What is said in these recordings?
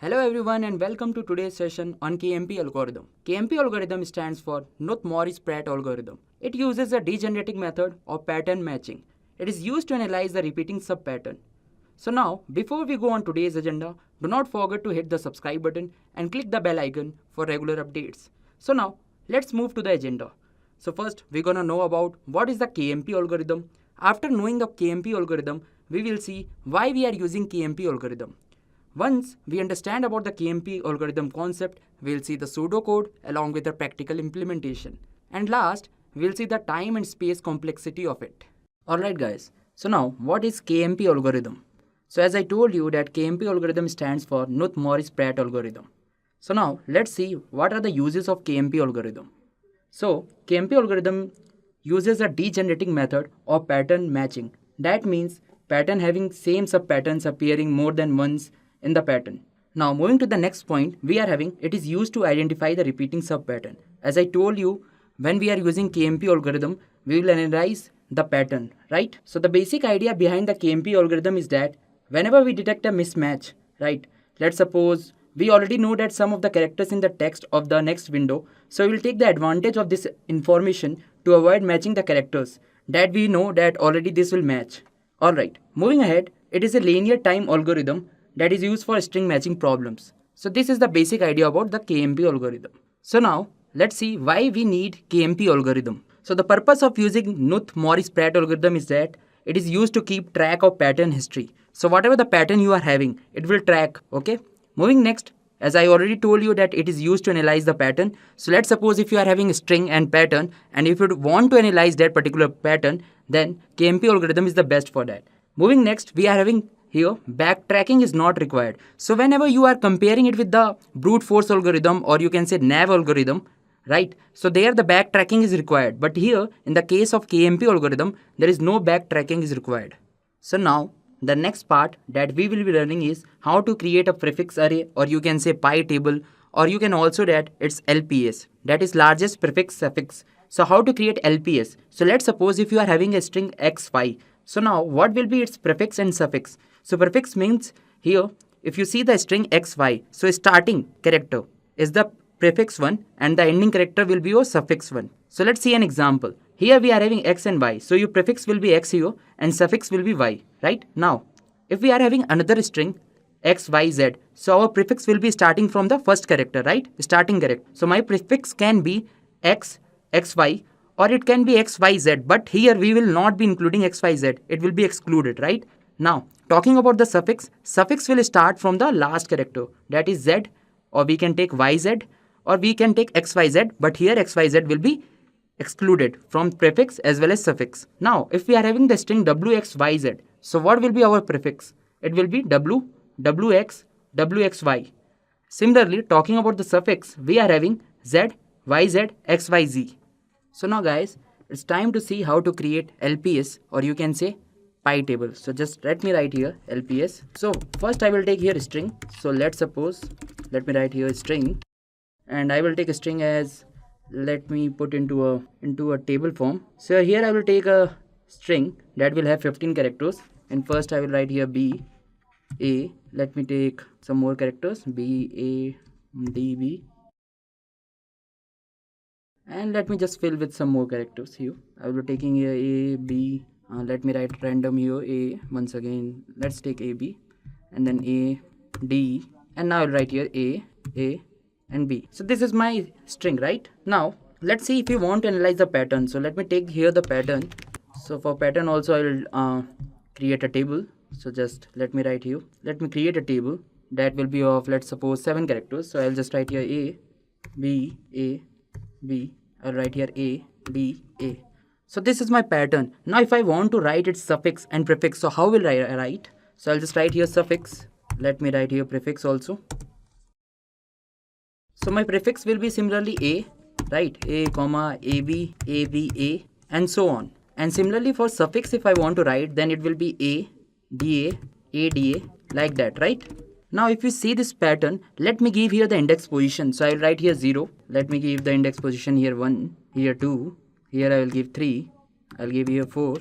Hello everyone and welcome to today's session on KMP algorithm. KMP algorithm stands for knuth-morris-pratt algorithm. It uses a degenerating method of pattern matching. It is used to analyze the repeating subpattern. So now, before we go on today's agenda, do not forget to hit the subscribe button and click the bell icon for regular updates. So now, let's move to the agenda. So first, we're gonna know about what is the KMP algorithm. After knowing the KMP algorithm, we will see why we are using KMP algorithm. Once we understand about the KMP algorithm concept, we'll see the pseudocode along with the practical implementation. And last, we'll see the time and space complexity of it. Alright guys, so now what is KMP algorithm? So as I told you that KMP algorithm stands for knuth-morris-pratt algorithm. So now let's see what are the uses of KMP algorithm. So KMP algorithm uses a degenerating method of pattern matching. That means pattern having same subpatterns appearing more than once in the pattern. Now moving to the next point, we are having it is used to identify the repeating subpattern. As I told you, when we are using KMP algorithm, we will analyze the pattern, right? So the basic idea behind the KMP algorithm is that whenever we detect a mismatch, right? Let's suppose we already know that some of the characters in the text of the next window, so we will take the advantage of this information to avoid matching the characters that we know that already this will match. Alright, moving ahead, it is a linear time algorithm that is used for string matching problems. So this is the basic idea about the KMP algorithm. So now let's see why we need KMP algorithm. So the purpose of using knuth-morris-pratt algorithm is that it is used to keep track of pattern history. So whatever the pattern you are having, it will track, okay? Moving next, as I already told you that it is used to analyze the pattern. So let's suppose if you are having a string and pattern, and if you want to analyze that particular pattern, then KMP algorithm is the best for that. Moving next, we are having here backtracking is not required. So whenever you are comparing it with the brute force algorithm, or you can say nav algorithm, right? So there the backtracking is required. But here in the case of KMP algorithm, there is no backtracking is required. So now the next part that we will be learning is how to create a prefix array, or you can say pi table, or you can also that it's LPS, that is largest prefix suffix. So how to create LPS? So let's suppose if you are having a string xy. So now what will be its prefix and suffix? So prefix means here if you see the string xy, so starting character is the prefix one and the ending character will be your suffix one. So let's see an example. Here we are having x and y. So your prefix will be x here and suffix will be y, right? Now, if we are having another string x, y, z, so our prefix will be starting from the first character, right? Starting character. So my prefix can be x, xy, or it can be x, y, z. But here we will not be including x, y, z. It will be excluded, right? Now, talking about the suffix, suffix will start from the last character. That is z, or we can take yz, or we can take xyz. But here xyz will be excluded from prefix as well as suffix. Now, if we are having the string wxyz, so what will be our prefix? It will be w, wx, wxy. Similarly, talking about the suffix, we are having z, yz, xyz. So now guys, it's time to see how to create LPS, or you can say pi table. So just let me write here LPS. So first I will take here a string. So let's suppose, let me write here a string, and I will take a string as, let me put into a table form. So here I will take a string that will have 15 characters, and first I will write here b a. Let me take some more characters, b a d b, and let me just fill with some more characters here. I will be taking here a b. Let me write random here a once again. Let's take a b, and then a d, and now I'll write here a and b. So this is my string, right? Now let's see if we want to analyze the pattern. So let me take here the pattern. So for pattern also I will create a table. So just let me write here, let me create a table that will be of, let's suppose, 7 characters. So I'll just write here a b. I'll write here a b a. So this is my pattern. Now if I want to write its suffix and prefix, so how will I write? So I'll just write here suffix. Let me write here prefix also. So my prefix will be similarly a, right? A, comma, ab, a, and so on. And similarly for suffix, if I want to write, then it will be a, da, like that, right? Now if you see this pattern, let me give here the index position. So I will write here 0. Let me give the index position here 1, here 2, here I will give 3, I will give here 4,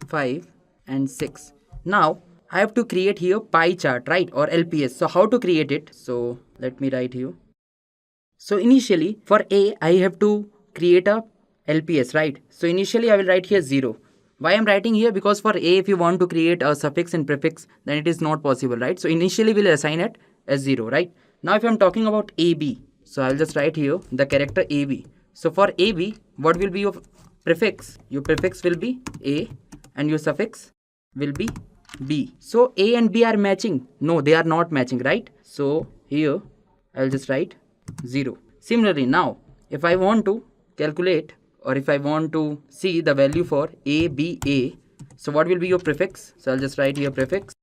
5 and 6. Now I have to create here pie chart, right, or LPS. So how to create it? So let me write here. So initially for A, I have to create a LPS, right? So initially I will write here 0. Why I'm writing here? Because for A, if you want to create a suffix and prefix, then it is not possible, right? So initially we'll assign it as 0, right? Now if I'm talking about AB, so I'll just write here the character AB. So for AB, what will be your prefix? Your prefix will be A and your suffix will be B. So A and B are matching? No, they are not matching, right? So here I'll just write 0. Similarly, now if I want to calculate or if I want to see the value for ABA, so what will be your prefix? So I'll just write here prefix.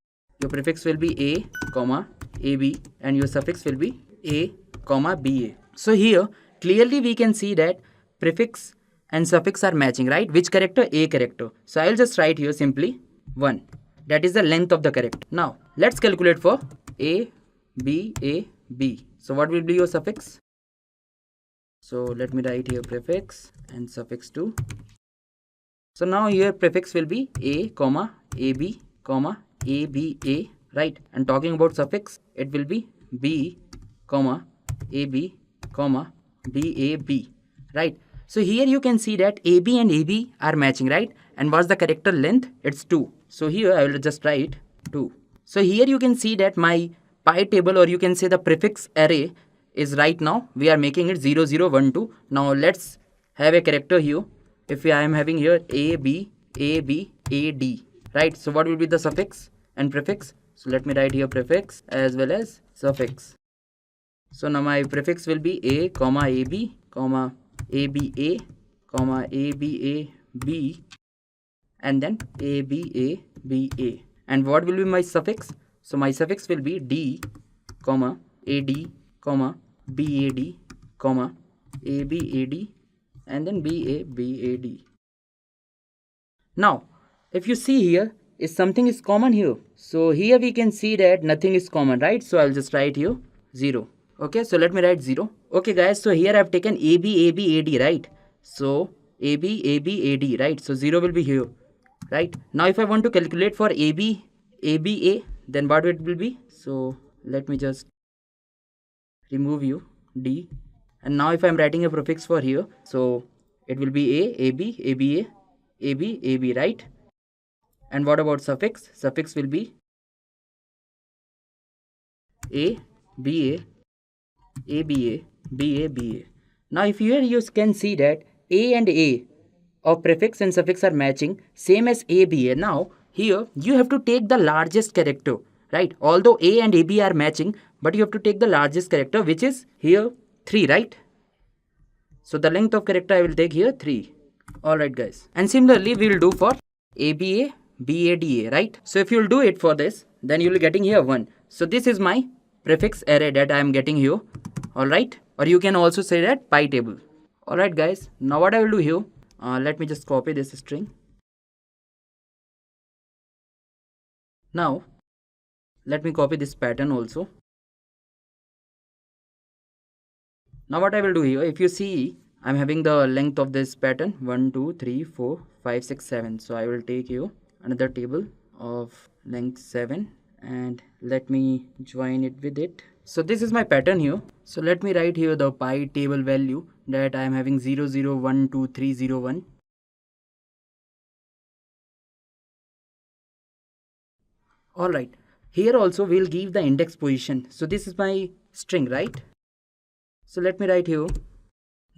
Your prefix will be A, comma AB and your suffix will be A, comma BA. So here clearly we can see that prefix and suffix are matching, right? Which character? A character. So I'll just write here simply 1. That is the length of the character. Now let's calculate for A, B, A, B. So what will be your suffix? So let me write here prefix and suffix 2. So now here prefix will be A, comma AB, comma ABA, right? And talking about suffix, it will be B, comma AB, comma BAB, right? So here you can see that AB and AB are matching, right? And what's the character length? It's 2. So here I will just write 2. So here you can see that my pi table, or you can say the prefix array, is right now we are making it 0, 0, 1, 2. Now let's have a character here. If I am having here AB, AB, AD, right? So what will be the suffix and prefix? So let me write here prefix as well as suffix. So now my prefix will be A, comma AB, comma ABA, comma ABAB, and then ABABA. And what will be my suffix? So my suffix will be D, comma AD, comma BAD, comma ABAD, and then BABAD. Now if you see here, is something is common here. So here we can see that nothing is common, right? So I'll just write here 0. Okay, so let me write 0. Okay guys, so here I've taken AB, AB, AD, right? So AB, AB, AD, right? So 0 will be here, right? Now if I want to calculate for AB, ABA, then what it will be? So let me just remove you, D. And now if I'm writing a prefix for here, so it will be A, AB, ABA, AB, AB, right? And what about suffix? Suffix will be A, BA, ABA, BA, BA. Now if here you can see that A and A of prefix and suffix are matching, same as ABA. Now here you have to take the largest character, right? Although A and AB are matching, but you have to take the largest character, which is here 3, right? So the length of character I will take here 3. Alright guys. And similarly we will do for ABA, BADA, right? So if you will do it for this, then you will getting here 1. So this is my prefix array that I am getting here. Alright. Or you can also say that pi table. Alright guys. Now what I will do here, let me just copy this string. Now let me copy this pattern also. Now what I will do here, if you see, I'm having the length of this pattern 1, 2, 3, 4, 5, 6, 7. So I will take here another table of length 7 and let me join it with it. So this is my pattern here. So let me write here the pi table value that I am having 0, 0, 1, 2, 3, 0, 1. Alright, here also we'll give the index position. So this is my string, right? So let me write here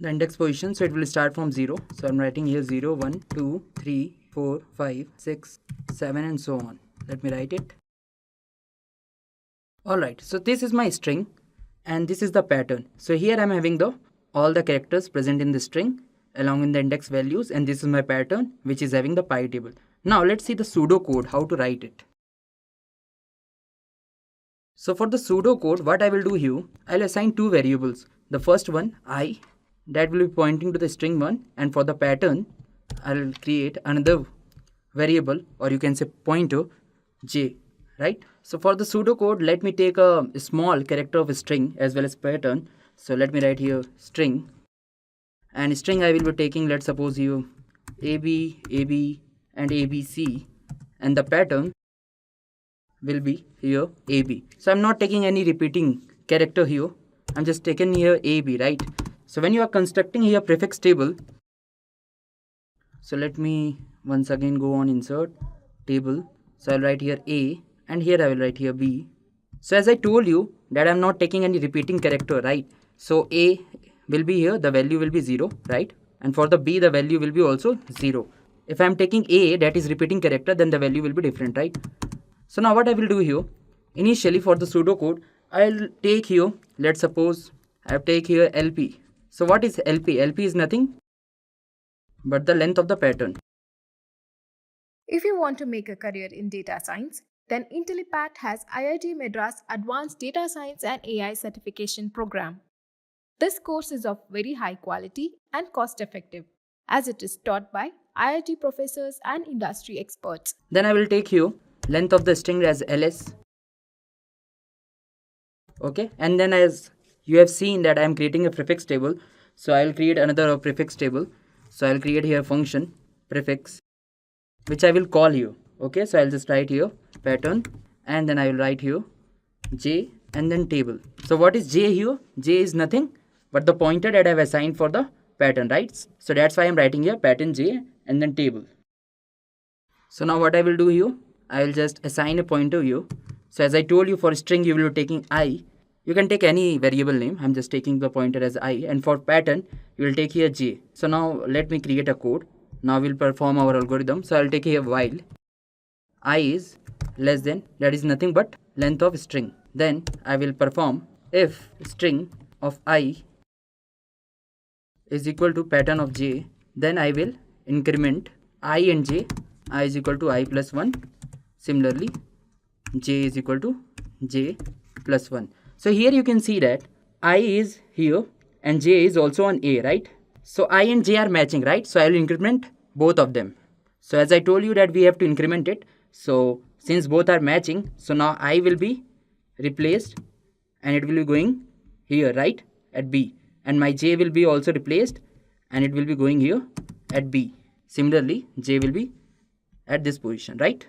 the index position. So it will start from 0. So I'm writing here 0, 1, 2, 3, 4, 5, 6, 7 and so on. Let me write it. Alright, so this is my string and this is the pattern. So here I'm having all the characters present in the string along in the index values, and this is my pattern which is having the pi table. Now let's see the pseudo code, how to write it. So for the pseudo code, what I will do here, I'll assign 2 variables. The first one, I, that will be pointing to the string 1, and for the pattern, I'll create another variable, or you can say pointer, j, right? So for the pseudo code, let me take a small character of a string as well as pattern. So let me write here string, and string I will be taking, let's suppose here AB, AB and ABC, and the pattern will be here AB. So I'm not taking any repeating character here. I'm just taking here AB, right? So when you are constructing here prefix table, so let me once again go on insert table. So I'll write here A and here I will write here B. So as I told you that I'm not taking any repeating character, right? So A will be here, the value will be 0, right? And for the B, the value will be also 0. If I'm taking A, that is repeating character, then the value will be different, right? So now what I will do here, initially for the pseudocode, I'll take here, let's suppose I take here LP. So what is LP? LP is nothing but the length of the pattern. If you want to make a career in data science, then Intellipaat has IIT Madras Advanced Data Science and AI Certification Program. This course is of very high quality and cost effective, as it is taught by IIT professors and industry experts. Then I will take here length of the string as ls. Okay, and then as you have seen that I am creating a prefix table, so I will create another prefix table. So I will create here function prefix, which I will call here. Okay, so I'll just write here pattern, and then I will write here j and then table. So what is j here? J is nothing but the pointer that I have assigned for the pattern, right? So that's why I'm writing here pattern j and then table. So now what I will do here, I will just assign a pointer here. So as I told you, for string you will be taking I. You can take any variable name. I'm just taking the pointer as I, and for pattern you will take here j. So now let me create a code. Now we'll perform our algorithm. So I'll take here while I is less than, that is nothing but length of string. Then I will perform if string of I is equal to pattern of j, then I will increment I and j. I is equal to I plus 1. Similarly, j is equal to j plus 1. So here you can see that I is here and j is also on A, right? So I and j are matching, right? So I will increment both of them. So as I told you that we have to increment it. So since both are matching, so now I will be replaced and it will be going here, right, at B. And my j will be also replaced and it will be going here at B. Similarly, j will be at this position, right?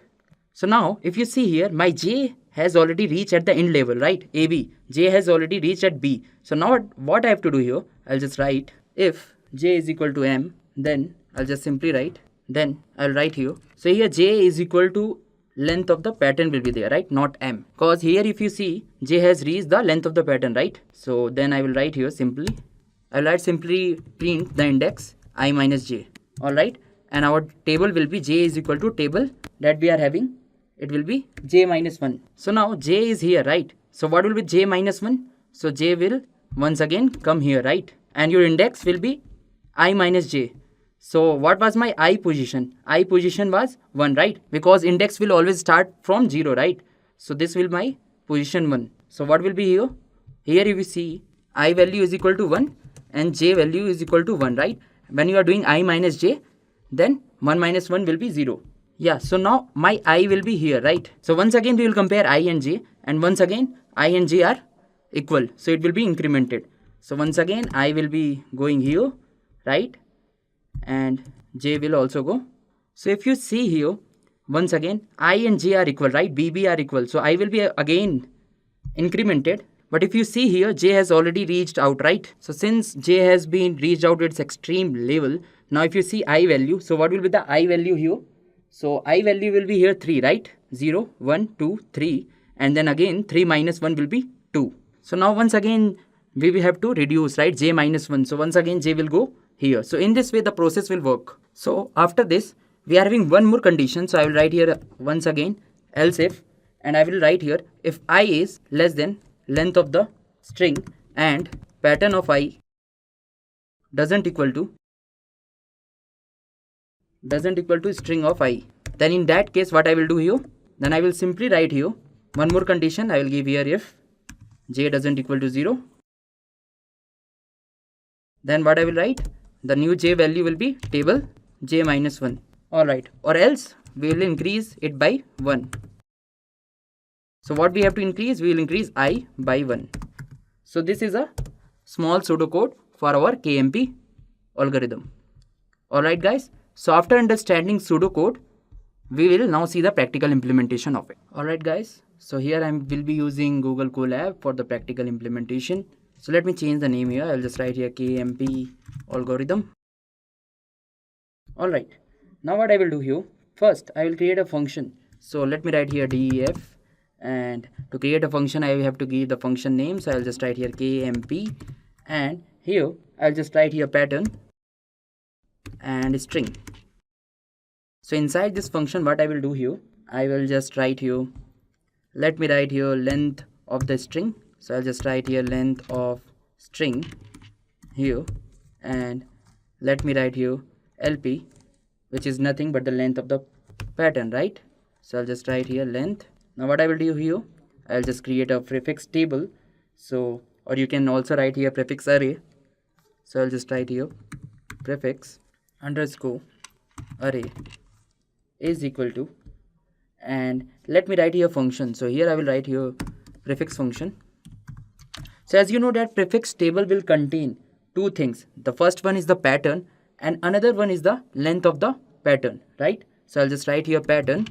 So now if you see here, my j has already reached at the end level, right? AB. J has already reached at B. So now what I have to do here, I'll just write if j is equal to m, then I'll just simply write, then I'll write here. So here j is equal to length of the pattern will be there, right? Not m. Because here if you see, j has reached the length of the pattern, right? So then I will write here simply, I'll write simply print the index I minus j. Alright. And our table will be j is equal to table that we are having. It will be j minus 1. So now j is here, right? So what will be j minus 1? So j will once again come here, right? And your index will be I minus j. So what was my I position? I position was 1, right? Because index will always start from 0, right? So this will my position 1. So what will be here? Here if you see, I value is equal to 1 and j value is equal to 1, right? When you are doing I minus j, then 1 minus 1 will be 0. Yeah, so now my I will be here, right? So once again we will compare I and j, and once again I and j are equal. So it will be incremented. So once again I will be going here, right? And j will also go. So if you see here, once again I and j are equal, right? BB are equal. So I will be again incremented. But if you see here, j has already reached out, right? So since j has been reached out to its extreme level, now if you see I value, so what will be the I value here? So I value will be here 3, right? 0, 1, 2, 3. And then again 3 minus 1 will be 2. So now once again we will have to reduce, right? J minus 1. So once again j will go here. So in this way the process will work. So after this we are having one more condition. So I will write here once again else if, and I will write here if I is less than length of the string and pattern of I doesn't equal to string of I, then in that case what I will do here, then I will simply write here one more condition. I will give here if j doesn't equal to 0, then what I will write, the new j value will be table j minus 1. Alright, or else we will increase it by 1. So what we have to increase, we will increase I by 1. So this is a small pseudocode for our KMP algorithm. Alright guys, so after understanding pseudocode, we will now see the practical implementation of it. Alright guys, so here I will be using Google Colab for the practical implementation. So let me change the name here. I'll just write here KMP Algorithm. Alright, now what I will do here, first I will create a function. So let me write here def, and to create a function I have to give the function name. So I'll just write here KMP, and here I'll just write here pattern and string. So inside this function what I will do here, I will just write here, let me write here length of the string. So I'll just write here length of string here, and let me write here LP, which is nothing but the length of the pattern, right? So I'll just write here length. Now what I will do here, I'll just create a prefix table. So, or you can also write here prefix array. So I'll just write here prefix underscore array is equal to, and let me write here function. So here I will write here prefix function. So as you know that prefix table will contain two things. The first one is the pattern and another one is the length of the pattern, right? So I'll just write here pattern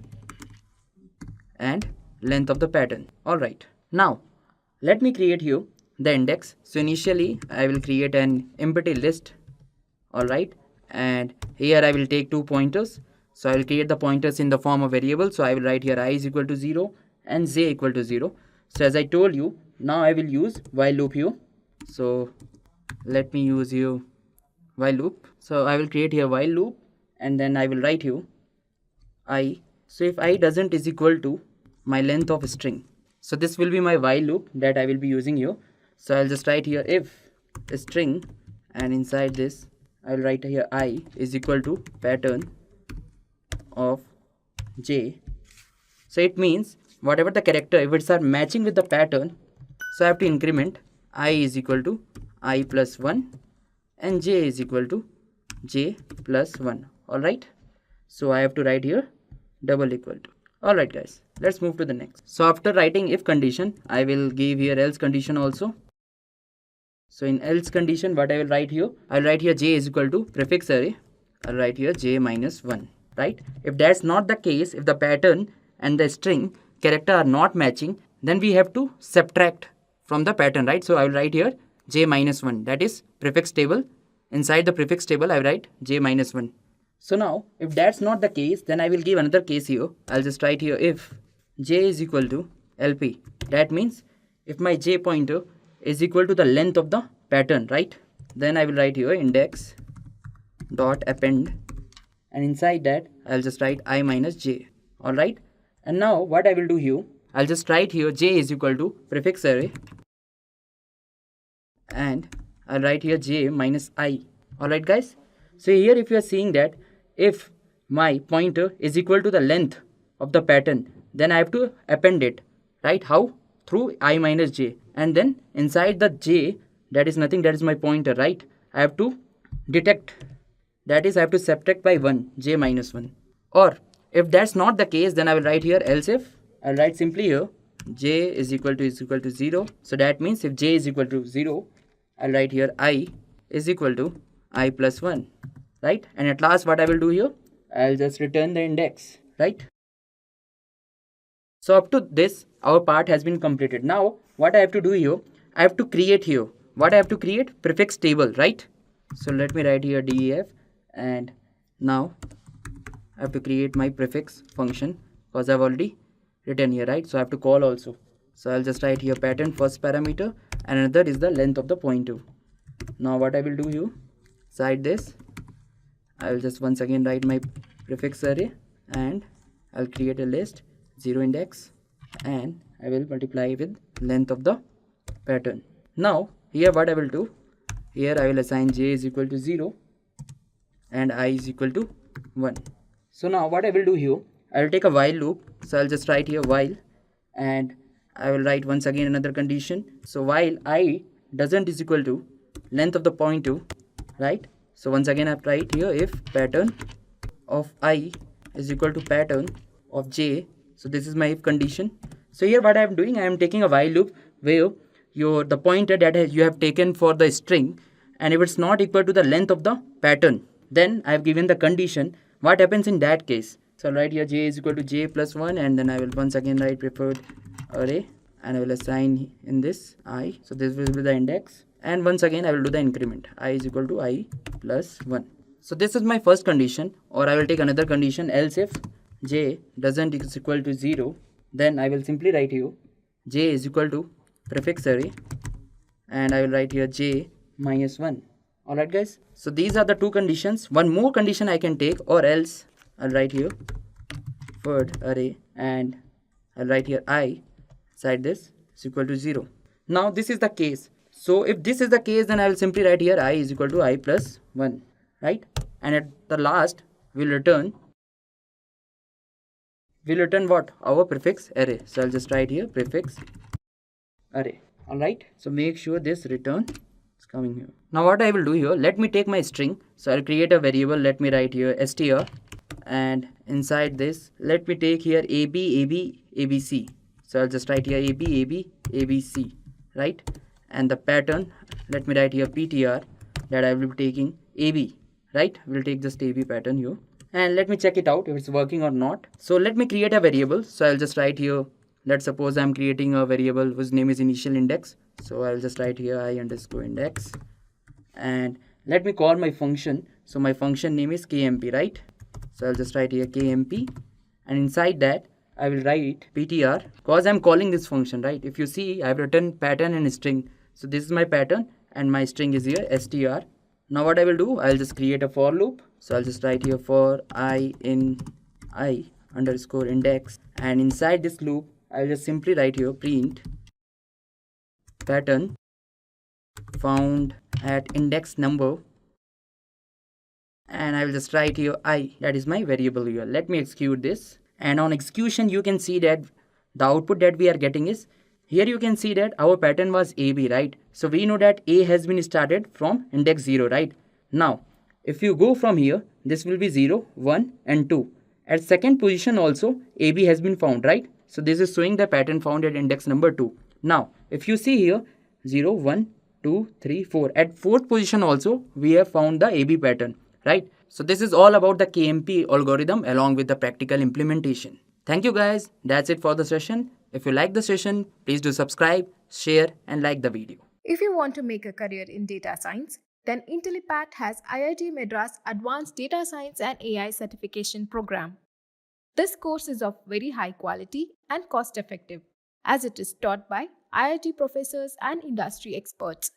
and length of the pattern. Alright, now let me create here the index. So initially I will create an empty list. Alright, and here I will take 2 pointers. So I will create the pointers in the form of variable. So I will write here I is equal to 0 and j equal to 0. So as I told you, now I will use while loop here. So let me use here while loop. So I will create here while loop, and then I will write here I. So if I doesn't is equal to my length of string, so this will be my while loop that I will be using here. So I'll just write here if string, and inside this I'll write here I is equal to pattern of j. So it means whatever the character, if it's are matching with the pattern, so I have to increment I is equal to I plus 1 and j is equal to j plus 1. Alright, so I have to write here double equal to. Alright guys, let's move to the next. So after writing if condition, I will give here else condition also. So in else condition what I will write here, I will write here j is equal to prefix array. I'll write here j minus 1, right? If that's not the case, if the pattern and the string character are not matching, then we have to subtract from the pattern, right? So I will write here j minus 1, that is prefix table. Inside the prefix table I write j minus 1. So now if that's not the case, then I will give another case here. I'll just write here if j is equal to LP. That means if my j pointer is equal to the length of the pattern, right? Then I will write here index dot append, and inside that I'll just write I minus j. Alright, and now what I will do here, I'll just write here j is equal to prefix array, and I'll write here j minus I. Alright guys, so here if you are seeing that if my pointer is equal to the length of the pattern, then I have to append it, right? How? Through I minus j, and then inside the j, that is nothing, that is my pointer, right? I have to detect, that is I have to subtract by 1, j minus 1. Or if that's not the case, then I will write here else if. I'll write simply here j is equal to 0. So that means if j is equal to 0, I'll write here I is equal to I plus 1, right? And at last what I will do here, I'll just return the index, right? So up to this our part has been completed. Now what I have to do here, I have to create here, what I have to create? Prefix table, right? So let me write here def, and now I have to create my prefix function because I've already written here, right? So I have to call also. So I'll just write here pattern first parameter, and another is the length of the pointer. Now what I will do here, side this, I will just once again write my prefix array, and I'll create a list 0 index, and I will multiply with length of the pattern. Now here what I will do, here I will assign j is equal to 0 and I is equal to 1. So now what I will do here, I will take a while loop. So I'll just write here while, and I will write once again another condition. So while I doesn't is equal to length of the pointer, right? So once again I write here if pattern of I is equal to pattern of j. So this is my if condition. So here what I am doing, I am taking a while loop where the pointer that you have taken for the string, and if it's not equal to the length of the pattern, then I have given the condition. What happens in that case? So I'll write here j is equal to j plus 1, and then I will once again write preferred array, and I will assign in this I. So this will be the index, and once again I will do the increment. I is equal to I plus 1. So this is my first condition, or I will take another condition. Else if j doesn't is equal to 0, then I will simply write here j is equal to prefix array, and I will write here j minus 1. Alright guys, so these are the two conditions. One more condition I can take, or else I'll write here preferred array, and I'll write here I inside this is equal to 0. Now this is the case. So if this is the case, then I will simply write here I is equal to I plus 1, right? And at the last we'll return what? Our prefix array. So I'll just write here prefix array. Alright, so make sure this return is coming here. Now what I will do here, let me take my string. So I'll create a variable. Let me write here str, and inside this let me take here abc. So I'll just write here abc, right? And the pattern, let me write here ptr, that I will be taking ab, right? We'll take just ab pattern here, and let me check it out if it's working or not. So let me create a variable. So I'll just write here, let's suppose I'm creating a variable whose name is initial index. So I'll just write here I underscore index, and let me call my function. So my function name is KMP, right? So I'll just write here KMP, and inside that I will write ptr, because I'm calling this function, right? If you see, I've written pattern and string. So this is my pattern, and my string is here str. Now what I will do, I'll just create a for loop. So I'll just write here for I in I underscore index, and inside this loop I'll just simply write here print pattern found at index number, and I will just write here I, that is my variable here. Let me execute this, and on execution you can see that the output that we are getting is, here you can see that our pattern was AB, right? So we know that A has been started from index 0, right? Now if you go from here, this will be 0, 1 and 2. At second position also AB has been found, right? So this is showing the pattern found at index number 2. Now if you see here 0, 1, 2, 3, 4, at fourth position also we have found the AB pattern, right? So this is all about the KMP algorithm along with the practical implementation. Thank you guys. That's it for the session. If you like the session, please do subscribe, share and like the video. If you want to make a career in data science, then Intellipaat has IIT Madras Advanced Data Science and AI Certification Program. This course is of very high quality and cost effective, as it is taught by IIT professors and industry experts.